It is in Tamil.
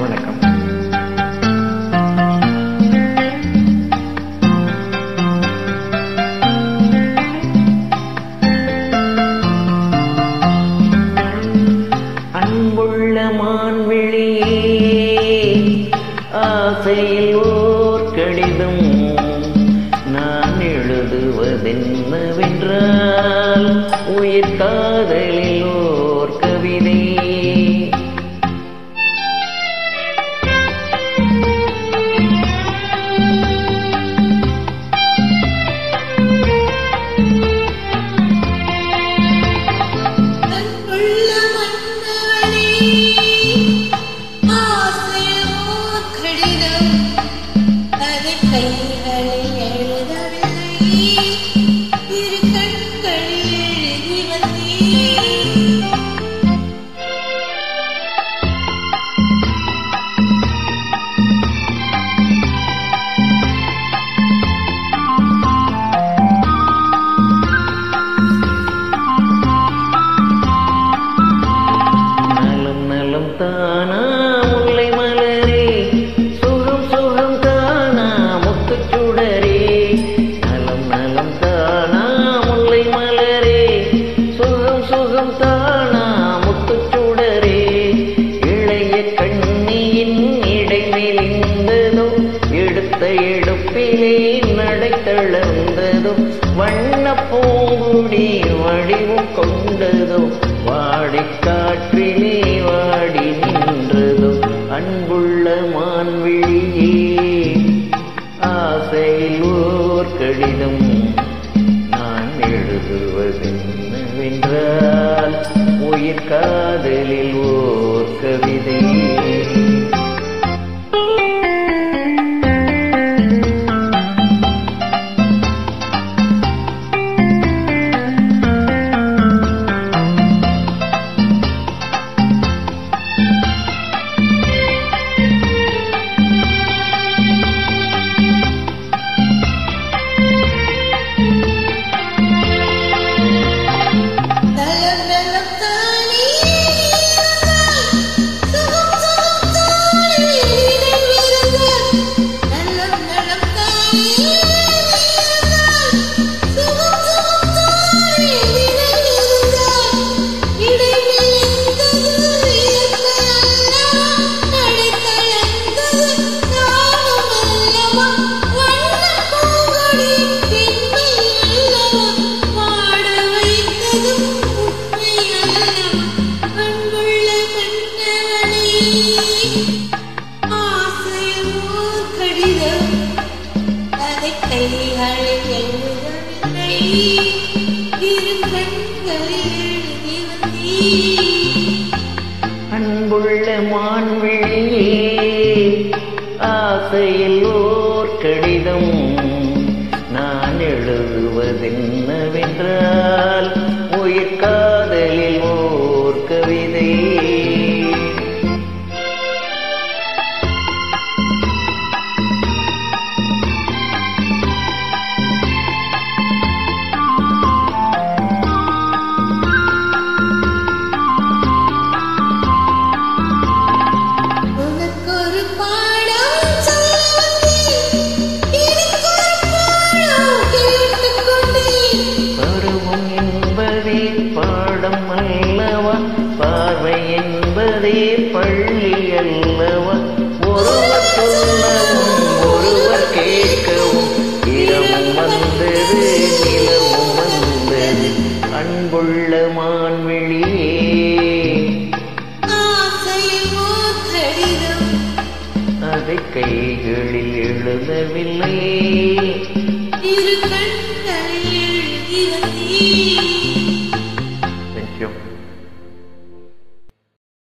வணக்கம். அன்புள்ள மான்விழியே, ஆசையில் ஓர் கடிதம் நான் எழுதுவதென்னவென்றால், உயிர் காதலில் ஓர் கவிதை. தானா முல்லை மலரே, சுகம் சுகம் தானா முத்துச் சுடரே. நலம் நலம் தானா முல்லை மலரே, சுகம் சுகம் தானா முத்துச் சுடரே. இளைய கண்ணியின் இடை மெலிந்ததோ, எடுத்த எடுப்பிலே நடை தளர்ந்ததோ. வண்ண பூங்குடி வடிவும் கொண்டதோ, வாடிக் காற்றிலே வாடி நின்றதோ. அன்புள்ள மான்விழியே, ஆசையில் ஓர் கடிதம் நான் எழுதுவதென்னவென்றால், உயிர் காதலில் ஓர் கவிதை. அன்புள்ள மான்விழியே, ஆசையில் ஓர் கடிதம் நான் எழுதுவதென்னவென்றால், உயிர் காதலில் ஓர் கவிதை. பாடம் அல்லவா, பார்வை என்பதே பள்ளி அல்லவா. ஒருவர் சொல்லவும் ஒருவர் கேட்கவும், இரவும் வந்தது நிலவும் வந்தது. அன்புள்ள மான்விழியே, அதை கைகளில் எழுதவில்லை.